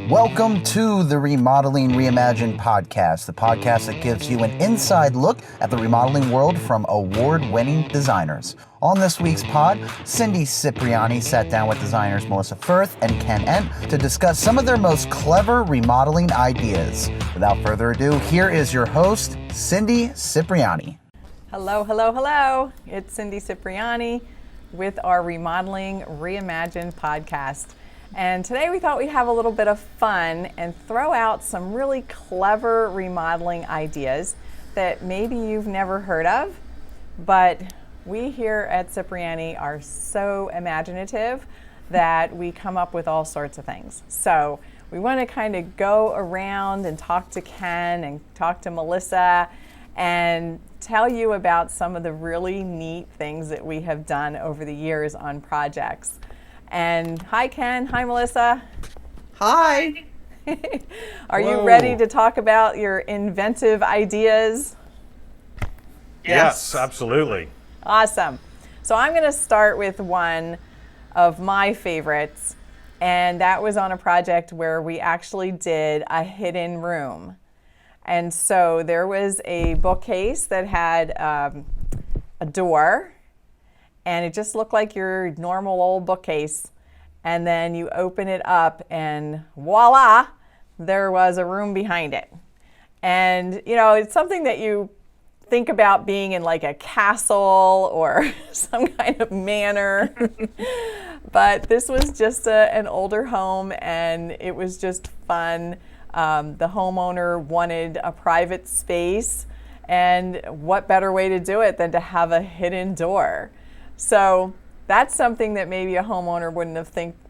Welcome to the Remodeling Reimagined podcast, the podcast that gives you an inside look at the remodeling world from award-winning designers. On this week's pod, Cindy Cipriani sat down with designers Melissa Firth and Ken Endt to discuss some of their most clever remodeling ideas. Without further ado, here is your host, Cindy Cipriani. Hello, hello, hello. It's Cindy Cipriani with our Remodeling Reimagined podcast. And today we thought we'd have a little bit of fun and throw out some really clever remodeling ideas that maybe you've never heard of, but we here at Cipriani are so imaginative that we come up with all sorts of things. So we want to kind of go around and talk to Ken and talk to Melissa and tell you about some of the really neat things that we have done over the years on projects. And hi, Ken. Hi, Melissa. Hi. Are you ready to talk about your inventive ideas? Yes, absolutely. Awesome. So I'm going to start with one of my favorites, and that was on a project where we actually did a hidden room. And so there was a bookcase that had a door, and it just looked like your normal old bookcase. And then you open it up and voila, there was a room behind it. And you know, it's something that you think about being in like a castle or some kind of manor. But this was just an older home, and it was just fun. The homeowner wanted a private space, and what better way to do it than to have a hidden door? So that's something that maybe a homeowner wouldn't have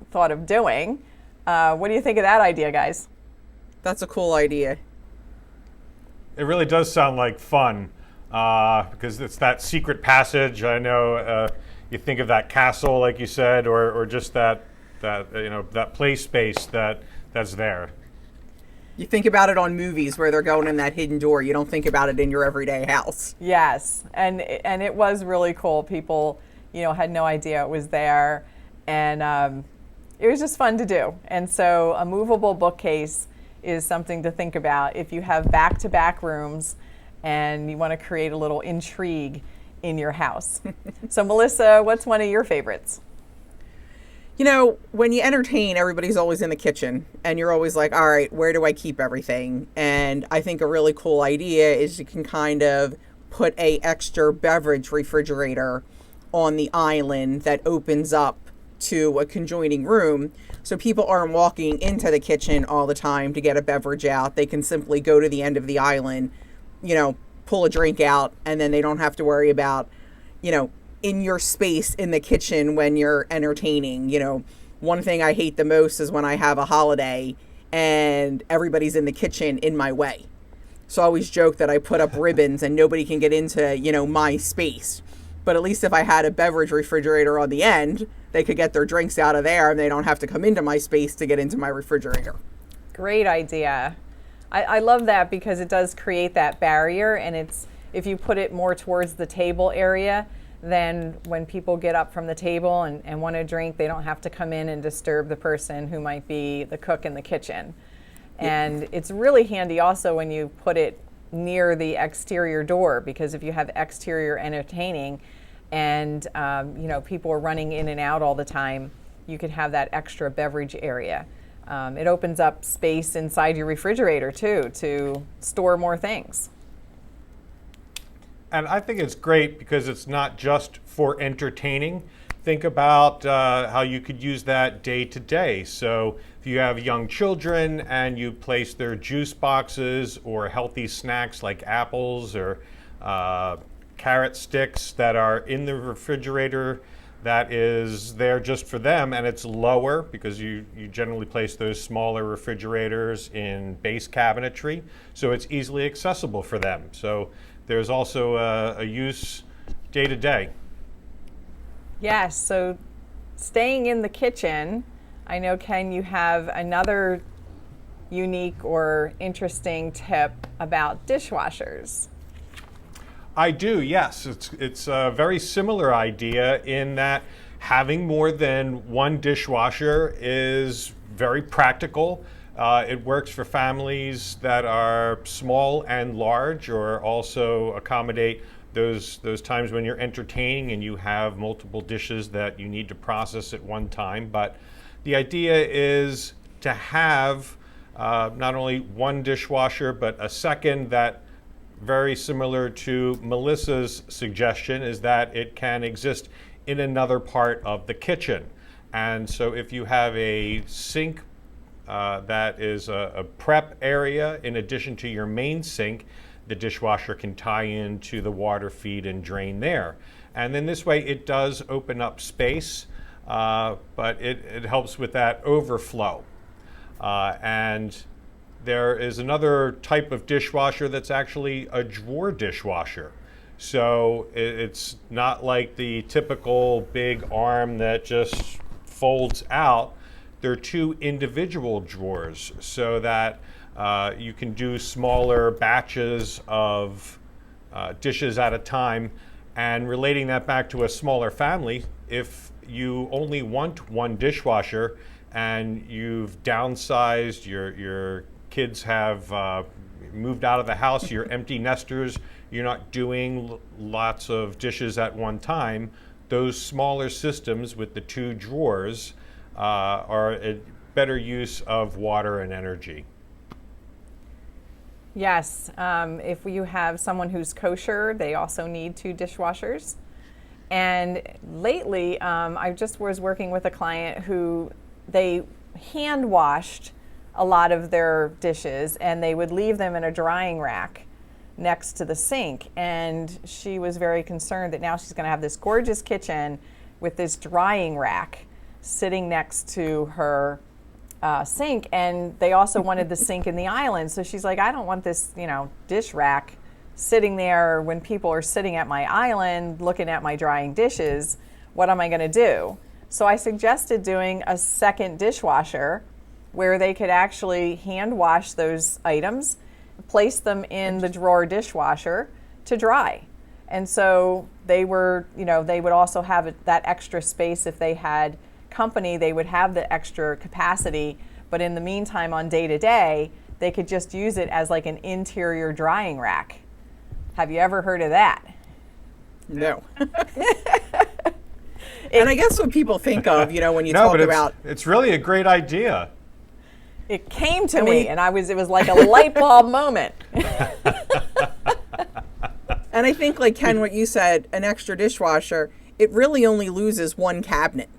thought of doing. What do you think of that idea, guys? That's a cool idea. It really does sound like fun because it's that secret passage. I know you think of that castle, like you said, or just that play space that's there. You think about it on movies where they're going in that hidden door. You don't think about it in your everyday house. Yes, and it was really cool. People, had no idea it was there, and it was just fun to do. And so a movable bookcase is something to think about if you have back-to-back rooms and you want to create a little intrigue in your house. So Melissa, what's one of your favorites? When you entertain, everybody's always in the kitchen, and you're always like, all right, where do I keep everything? And I think a really cool idea is you can kind of put a extra beverage refrigerator on the island that opens up to a conjoining room. So people aren't walking into the kitchen all the time to get a beverage out. They can simply go to the end of the island, pull a drink out, and then they don't have to worry about, in your space in the kitchen when you're entertaining. One thing I hate the most is when I have a holiday and everybody's in the kitchen in my way. So I always joke that I put up ribbons and nobody can get into, my space. But at least if I had a beverage refrigerator on the end, they could get their drinks out of there and they don't have to come into my space to get into my refrigerator. Great idea. I love that because it does create that barrier, and if you put it more towards the table area, then when people get up from the table and want a drink, they don't have to come in and disturb the person who might be the cook in the kitchen. And it's really handy also when you put it near the exterior door, because if you have exterior entertaining and people are running in and out all the time, you could have that extra beverage area. It opens up space inside your refrigerator too to store more things. And I think it's great because it's not just for entertaining. Think about how you could use that day to day. So if you have young children and you place their juice boxes or healthy snacks like apples or carrot sticks that are in the refrigerator that is there just for them, and it's lower because you generally place those smaller refrigerators in base cabinetry, so it's easily accessible for them. So there's also a use day to day. Yes, so staying in the kitchen, I know, Ken, you have another unique or interesting tip about dishwashers. I do, yes. It's a very similar idea in that having more than one dishwasher is very practical. It works for families that are small and large, or also accommodate those times when you're entertaining and you have multiple dishes that you need to process at one time. But the idea is to have not only one dishwasher, but a second that, very similar to Melissa's suggestion, is that it can exist in another part of the kitchen. And so if you have a sink that is a prep area in addition to your main sink, the dishwasher can tie into the water feed and drain there. And then this way it does open up space, but it helps with that overflow. And there is another type of dishwasher that's actually a drawer dishwasher. So it's not like the typical big arm that just folds out. They're two individual drawers so that you can do smaller batches of dishes at a time. And relating that back to a smaller family, if you only want one dishwasher and you've downsized, your kids have moved out of the house, you're empty nesters, you're not doing lots of dishes at one time, those smaller systems with the two drawers are a better use of water and energy. Yes, if you have someone who's kosher, they also need two dishwashers. And lately, I just was working with a client who they hand washed a lot of their dishes and they would leave them in a drying rack next to the sink. And she was very concerned that now she's going to have this gorgeous kitchen with this drying rack sitting next to her sink. And they also wanted the sink in the island. So she's like, I don't want this, dish rack sitting there when people are sitting at my island looking at my drying dishes. What am I going to do? So I suggested doing a second dishwasher where they could actually hand wash those items, place them in the drawer dishwasher to dry. And so they were, they would also have that extra space. If they had company, they would have the extra capacity. But in the meantime, on day to day, they could just use it as like an interior drying rack. Have you ever heard of that? No. And I guess what people think of, when you talk about... It's really a great idea. It came to me, and it was like a light bulb moment. And I think, like Ken, what you said, an extra dishwasher, it really only loses one cabinet.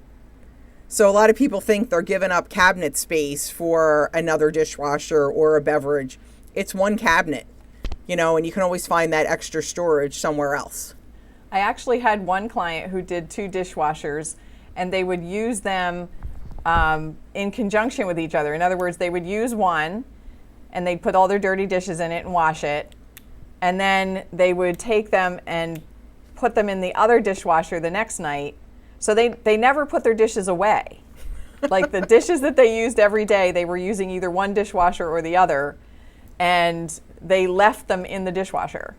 So a lot of people think they're giving up cabinet space for another dishwasher or a beverage. It's one cabinet, and you can always find that extra storage somewhere else. I actually had one client who did two dishwashers, and they would use them in conjunction with each other. In other words, they would use one, and they'd put all their dirty dishes in it and wash it, and then they would take them and put them in the other dishwasher the next night. So they never put their dishes away. Like the dishes that they used every day, they were using either one dishwasher or the other, and they left them in the dishwasher.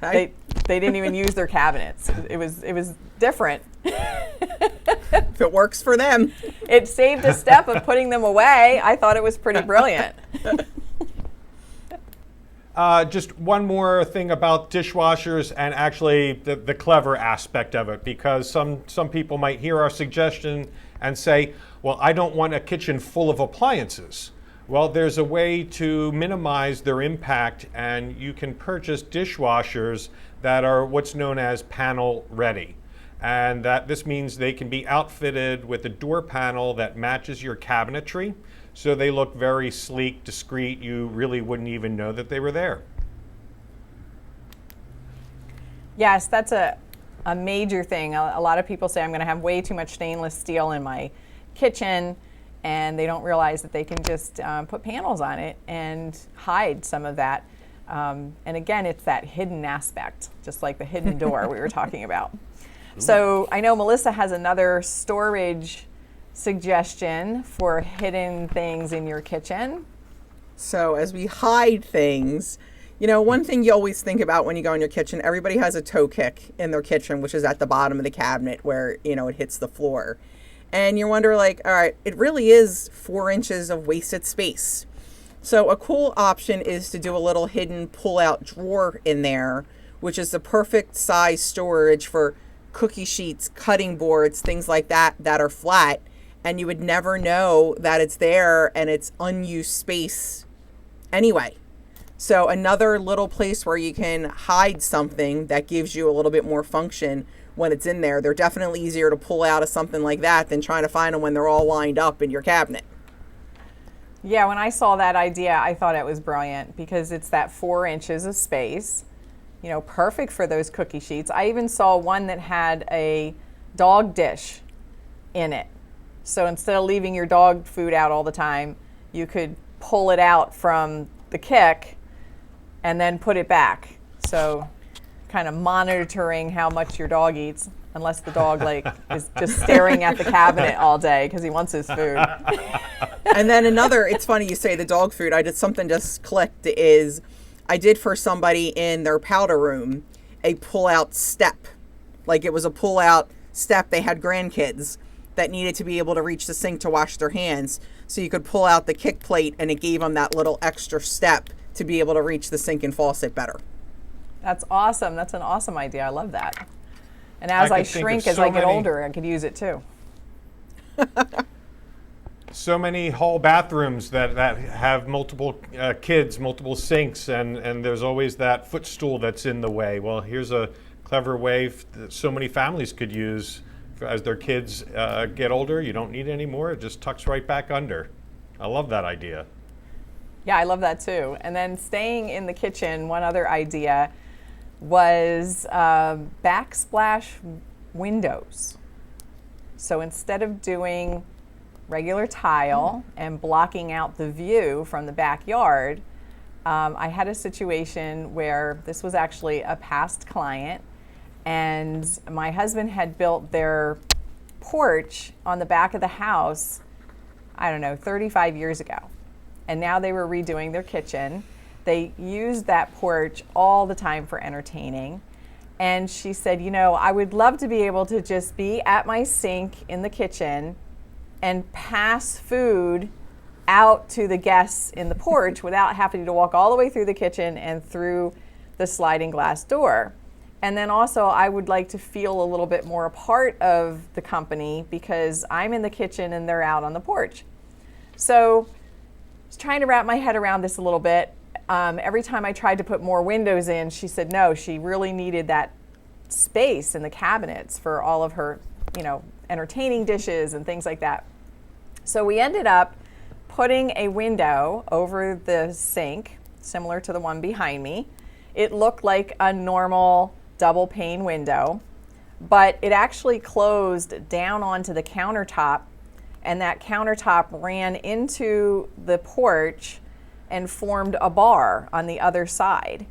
They didn't even use their cabinets. It was different. If it works for them. It saved a step of putting them away. I thought it was pretty brilliant. Just one more thing about dishwashers and actually the clever aspect of it, because some people might hear our suggestion and say, well, I don't want a kitchen full of appliances. Well, there's a way to minimize their impact, and you can purchase dishwashers that are what's known as panel ready. And that this means they can be outfitted with a door panel that matches your cabinetry. So they look very sleek, discreet. You really wouldn't even know that they were there. Yes, that's a major thing. A lot of people say I'm going to have way too much stainless steel in my kitchen, and they don't realize that they can just put panels on it and hide some of that. And again, it's that hidden aspect, just like the hidden door we were talking about. So I know Melissa has another storage suggestion for hidden things in your kitchen. So as we hide things, one thing you always think about when you go in your kitchen, everybody has a toe kick in their kitchen, which is at the bottom of the cabinet where, it hits the floor. And you wonder, like, all right, it really is 4 inches of wasted space. So a cool option is to do a little hidden pull-out drawer in there, which is the perfect size storage for cookie sheets, cutting boards, things like that are flat. And you would never know that it's there and it's unused space anyway. So another little place where you can hide something that gives you a little bit more function when it's in there. They're definitely easier to pull out of something like that than trying to find them when they're all lined up in your cabinet. Yeah, when I saw that idea, I thought it was brilliant because it's that 4 inches of space, you know, perfect for those cookie sheets. I even saw one that had a dog dish in it. So instead of leaving your dog food out all the time, you could pull it out from the kick and then put it back. So kind of monitoring how much your dog eats, unless the dog like is just staring at the cabinet all day because he wants his food. And then another, it's funny you say the dog food. I did something just clicked is I did for somebody in their powder room a pull-out step. Like it was a pull-out step. They had grandkids that needed to be able to reach the sink to wash their hands. So you could pull out the kick plate and it gave them that little extra step to be able to reach the sink and faucet better. That's awesome. That's an awesome idea. I love that. And as I shrink, as I get older, I could use it too. So many hall bathrooms that have multiple kids, multiple sinks, and there's always that footstool that's in the way. Well, here's a clever way that so many families could use as their kids get older. You don't need it anymore. It just tucks right back under. I love that idea. Yeah, I love that too. And then staying in the kitchen, one other idea was backsplash windows. So instead of doing regular tile and blocking out the view from the backyard, I had a situation where this was actually a past client, and my husband had built their porch on the back of the house, I don't know, 35 years ago. And now they were redoing their kitchen. They used that porch all the time for entertaining. And she said, you know, I would love to be able to just be at my sink in the kitchen and pass food out to the guests in the porch without having to walk all the way through the kitchen and through the sliding glass door. And then also I would like to feel a little bit more a part of the company because I'm in the kitchen and they're out on the porch. So I was trying to wrap my head around this a little bit. Every time I tried to put more windows in, she said no, she really needed that space in the cabinets for all of her, you know, entertaining dishes and things like that. So we ended up putting a window over the sink, similar to the one behind me. It looked like a normal double pane window, but it actually closed down onto the countertop, and that countertop ran into the porch and formed a bar on the other side.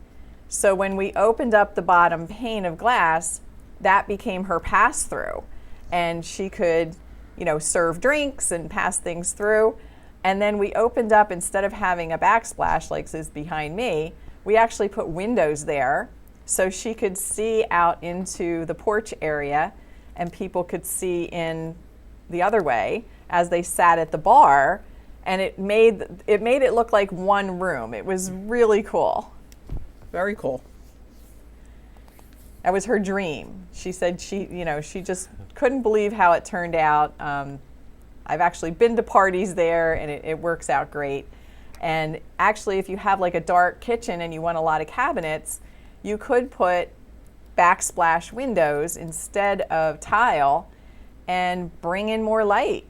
So when we opened up the bottom pane of glass, that became her pass-through, and she could, you know, serve drinks and pass things through. And then we opened up, instead of having a backsplash like is behind me, we actually put windows there so she could see out into the porch area and people could see in the other way as they sat at the bar, and it made it look like one room. It was really cool. Very cool. That was her dream. She said she just couldn't believe how it turned out. I've actually been to parties there, and it works out great. And actually, if you have like a dark kitchen and you want a lot of cabinets, you could put backsplash windows instead of tile and bring in more light.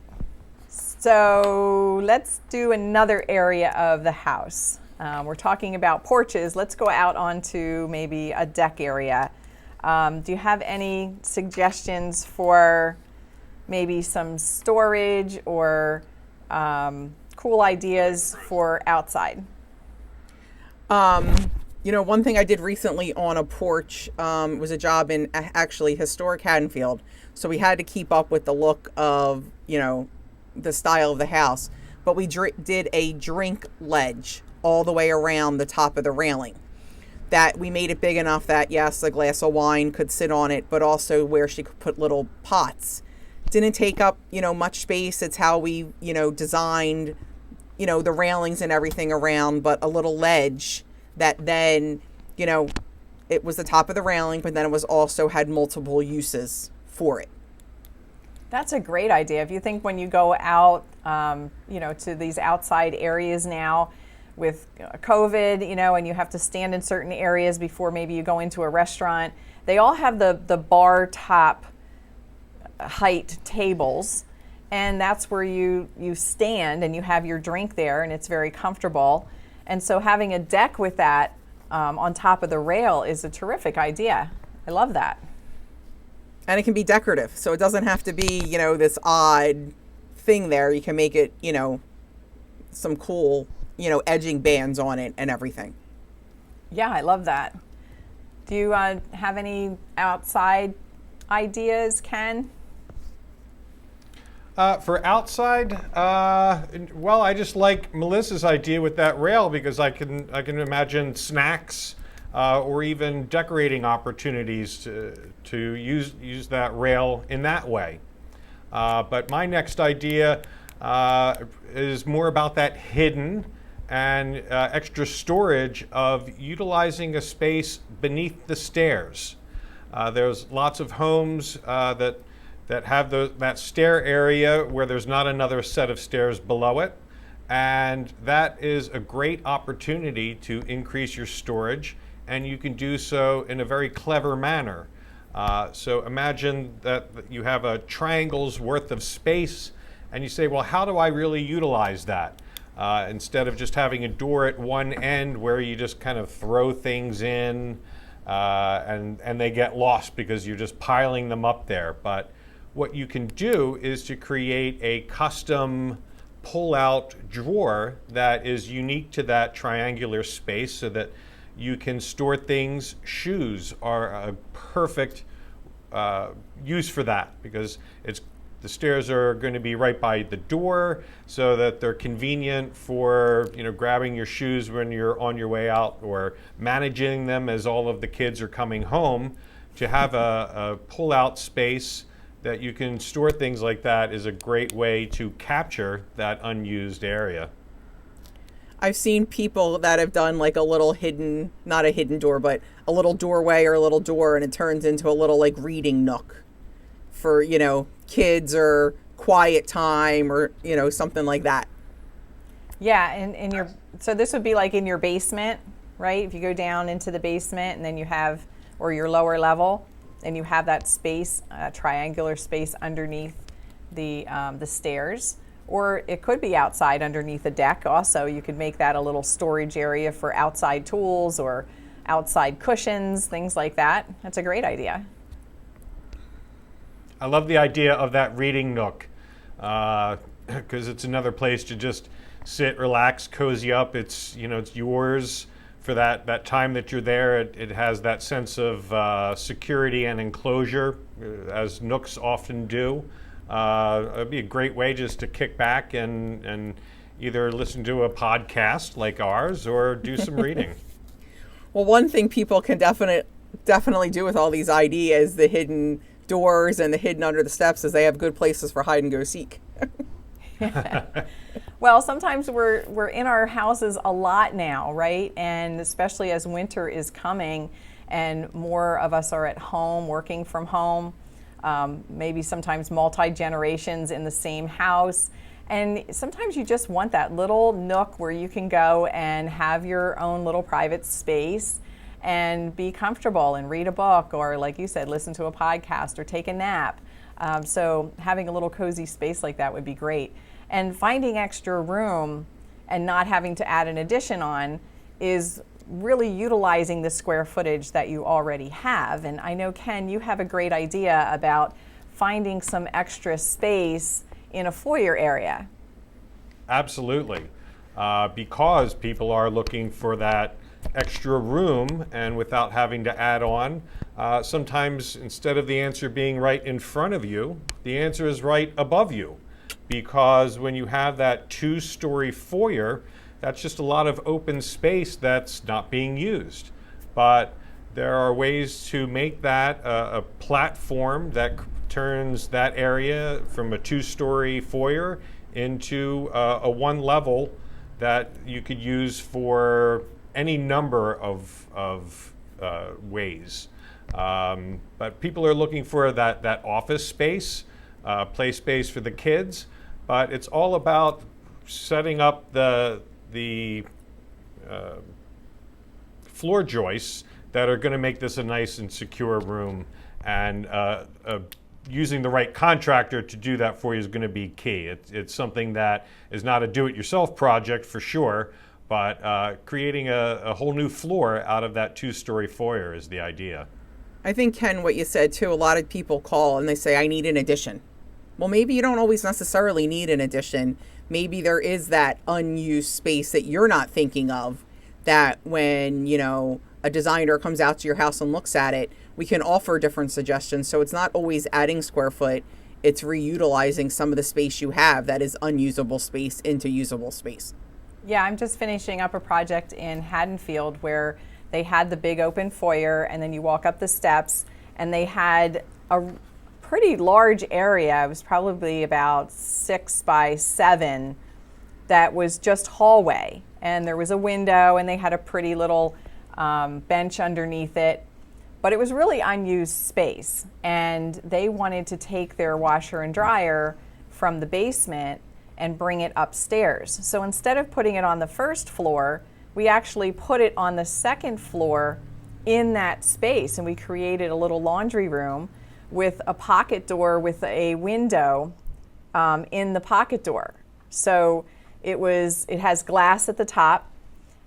So let's do another area of the house. We're talking about porches. Let's go out onto maybe a deck area. Do you have any suggestions for maybe some storage or cool ideas for outside? You know, one thing I did recently on a porch was a job in actually historic Haddonfield. So we had to keep up with the look of, you know, the style of the house. But we did a drink ledge all the way around the top of the railing. That we made it big enough that, yes, a glass of wine could sit on it, but also where she could put little pots didn't take up, much space. It's how we, designed, the railings and everything around, but a little ledge that then, it was the top of the railing, but then it was also had multiple uses for it. That's a great idea. If you think when you go out, to these outside areas now with COVID, and you have to stand in certain areas before maybe you go into a restaurant, they all have the bar top height tables, and that's where you stand and you have your drink there, and it's very comfortable. And so having a deck with that on top of the rail is a terrific idea. I love that. And it can be decorative, so it doesn't have to be, this odd thing there. You can make it, some cool, edging bands on it and everything. Yeah, I love that. Do you have any outside ideas, Ken? For outside, I just like Melissa's idea with that rail, because I can imagine snacks or even decorating opportunities to use that rail in that way. But my next idea is more about that hidden and extra storage of utilizing a space beneath the stairs. There's lots of homes that have that stair area where there's not another set of stairs below it. And that is a great opportunity to increase your storage, and you can do so in a very clever manner. So imagine that you have a triangle's worth of space, and you say, well, how do I really utilize that? Instead of just having a door at one end where you just kind of throw things in and they get lost because you're just piling them up there. But what you can do is to create a custom pull-out drawer that is unique to that triangular space, so that you can store things. Shoes are a perfect use for that, because the stairs are going to be right by the door, so that they're convenient for grabbing your shoes when you're on your way out, or managing them as all of the kids are coming home. To have a pull-out space that you can store things like that is a great way to capture that unused area. I've seen people that have done like a little hidden, not a hidden door, but a little doorway or a little door, and it turns into a little like reading nook for, kids or quiet time or, something like that. Yeah, and so this would be like in your basement, right? If you go down into the basement and then you have, or your lower level, and you have that space, triangular space underneath the stairs. Or it could be outside underneath a deck also. You could make that a little storage area for outside tools or outside cushions, things like that. That's a great idea. I love the idea of that reading nook, because it's another place to just sit, relax, cozy up. It's yours for that time that you're there. It has that sense of security and enclosure, as nooks often do. It'd be a great way just to kick back and either listen to a podcast like ours or do some reading. Well, one thing people can definitely do with all these ideas, the hidden doors and the hidden under the steps, is they have good places for hide and go seek. Well, sometimes we're in our houses a lot now, right? And especially as winter is coming and more of us are at home, working from home, maybe sometimes multi-generations in the same house. And sometimes you just want that little nook where you can go and have your own little private space and be comfortable and read a book, or like you said, listen to a podcast or take a nap. So having a little cozy space like that would be great. And finding extra room and not having to add an addition on is really utilizing the square footage that you already have. And I know, Ken, you have a great idea about finding some extra space in a foyer area. Absolutely. Because people are looking for that extra room, and without having to add on, sometimes instead of the answer being right in front of you, the answer is right above you. Because when you have that 2-story foyer, that's just a lot of open space that's not being used. But there are ways to make that a platform that turns that area from a 2-story foyer into a 1-level that you could use for any number of ways. But people are looking for that office space, play space for the kids, but it's all about setting up the floor joists that are going to make this a nice and secure room, and using the right contractor to do that for you is going to be key. It's something that is not a do-it-yourself project for sure, but creating a whole new floor out of that 2-story foyer is the idea. I think, Ken, what you said too, a lot of people call and they say, I need an addition. Well, maybe you don't always necessarily need an addition. Maybe there is that unused space that you're not thinking of, that when, a designer comes out to your house and looks at it, we can offer different suggestions. So it's not always adding square foot, it's reutilizing some of the space you have that is unusable space into usable space. Yeah, I'm just finishing up a project in Haddonfield where they had the big open foyer, and then you walk up the steps, and they had a pretty large area. It was probably about 6 by 7 that was just hallway. And there was a window, and they had a pretty little bench underneath it. But it was really unused space. And they wanted to take their washer and dryer from the basement and bring it upstairs. So instead of putting it on the first floor, we actually put it on the second floor in that space. And we created a little laundry room with a pocket door with a window in the pocket door. So it has glass at the top,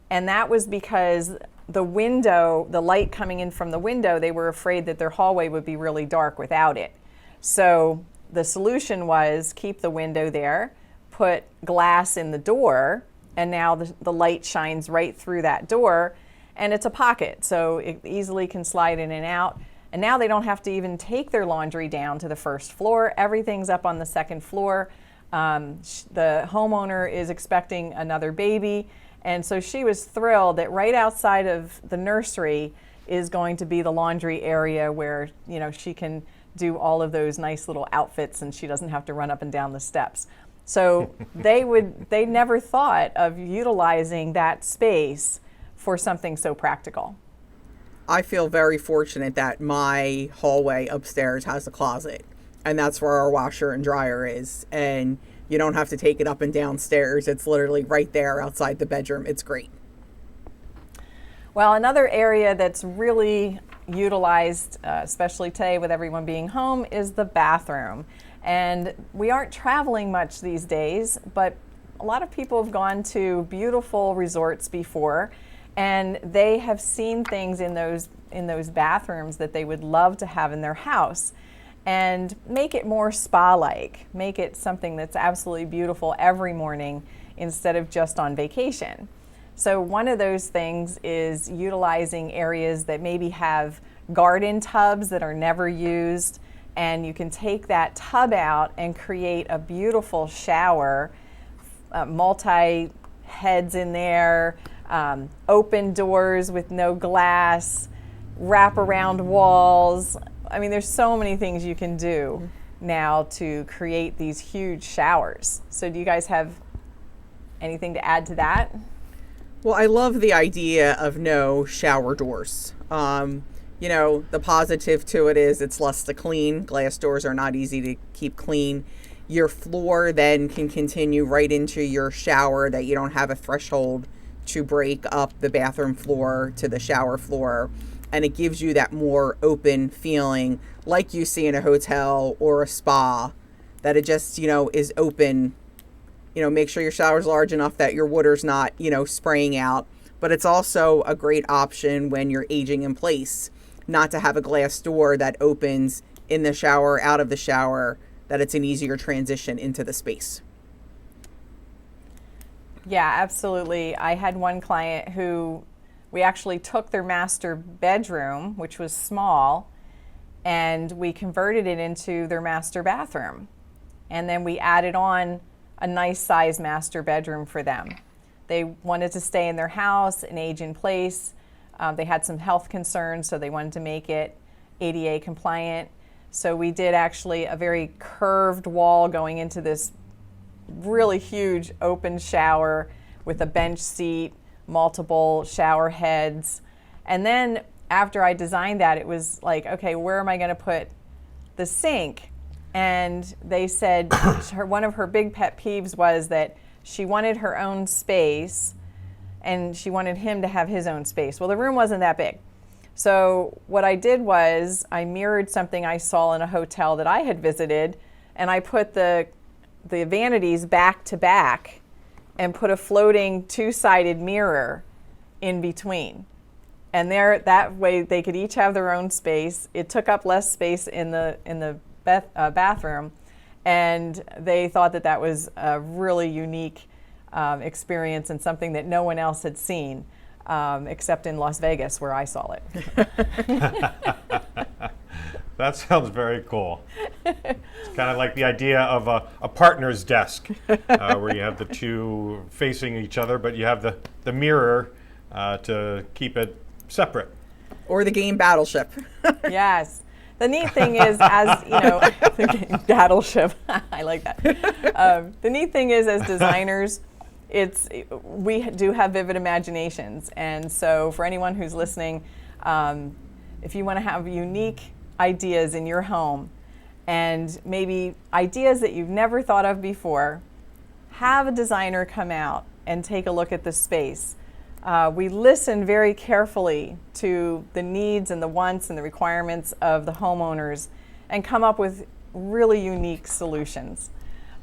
and that was because the window, the light coming in from the window, they were afraid that their hallway would be really dark without it. So the solution was keep the window there, put glass in the door, and now the light shines right through that door, and it's a pocket, so it easily can slide in and out. And now they don't have to even take their laundry down to the first floor. Everything's up on the second floor. The homeowner is expecting another baby, and so she was thrilled that right outside of the nursery is going to be the laundry area where she can do all of those nice little outfits, and she doesn't have to run up and down the steps. So they never thought of utilizing that space for something so practical. I feel very fortunate that my hallway upstairs has a closet, and that's where our washer and dryer is. And you don't have to take it up and downstairs. It's literally right there outside the bedroom. It's great. Well, another area that's really utilized, especially today with everyone being home, is the bathroom. And we aren't traveling much these days, but a lot of people have gone to beautiful resorts before, and they have seen things in those bathrooms that they would love to have in their house, and make it more spa-like, make it something that's absolutely beautiful every morning instead of just on vacation. So one of those things is utilizing areas that maybe have garden tubs that are never used, and you can take that tub out and create a beautiful shower, multi heads in there, open doors with no glass, wraparound walls. I mean, there's so many things you can do now to create these huge showers. So do you guys have anything to add to that? Well, I love the idea of no shower doors. The positive to it is it's less to clean. Glass doors are not easy to keep clean. Your floor then can continue right into your shower, that you don't have a threshold to break up the bathroom floor to the shower floor. And it gives you that more open feeling like you see in a hotel or a spa, that it just, is open. Make sure your shower's large enough that your water's not, spraying out. But it's also a great option when you're aging in place, not to have a glass door that opens in the shower, out of the shower, that it's an easier transition into the space. Yeah, absolutely. I had one client who we actually took their master bedroom, which was small, and we converted it into their master bathroom. And then we added on a nice size master bedroom for them. They wanted to stay in their house and age in place. They had some health concerns, so they wanted to make it ADA compliant. So we did actually a very curved wall going into this really huge open shower with a bench seat, multiple shower heads. And then after I designed that, it was like, okay, where am I going to put the sink? And they said one of her big pet peeves was that she wanted her own space and she wanted him to have his own space. Well, the room wasn't that big. So what I did was I mirrored something I saw in a hotel that I had visited, and I put the vanities back to back and put a floating two-sided mirror in between. And that way they could each have their own space. It took up less space in the bathroom, and they thought that was a really unique experience and something that no one else had seen except in Las Vegas where I saw it. That sounds very cool. It's kind of like the idea of a partner's desk where you have the two facing each other, but you have the mirror to keep it separate. Or the game Battleship. Yes. The neat thing is, as you know, the game Battleship, I like that. The neat thing is, as designers, we do have vivid imaginations. And so for anyone who's listening, if you want to have unique ideas in your home and maybe ideas that you've never thought of before, have a designer come out and take a look at the space. We listen very carefully to the needs and the wants and the requirements of the homeowners and come up with really unique solutions.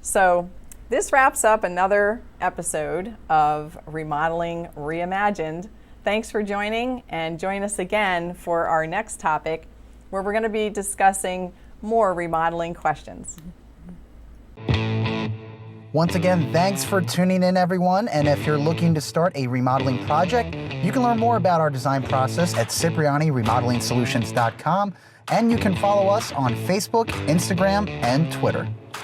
So this wraps up another episode of Remodeling Reimagined. Thanks for joining, and join us again for our next topic, where we're going to be discussing more remodeling questions. Once again, thanks for tuning in, everyone. And if you're looking to start a remodeling project, you can learn more about our design process at CiprianiRemodelingSolutions.com, and you can follow us on Facebook, Instagram, and Twitter.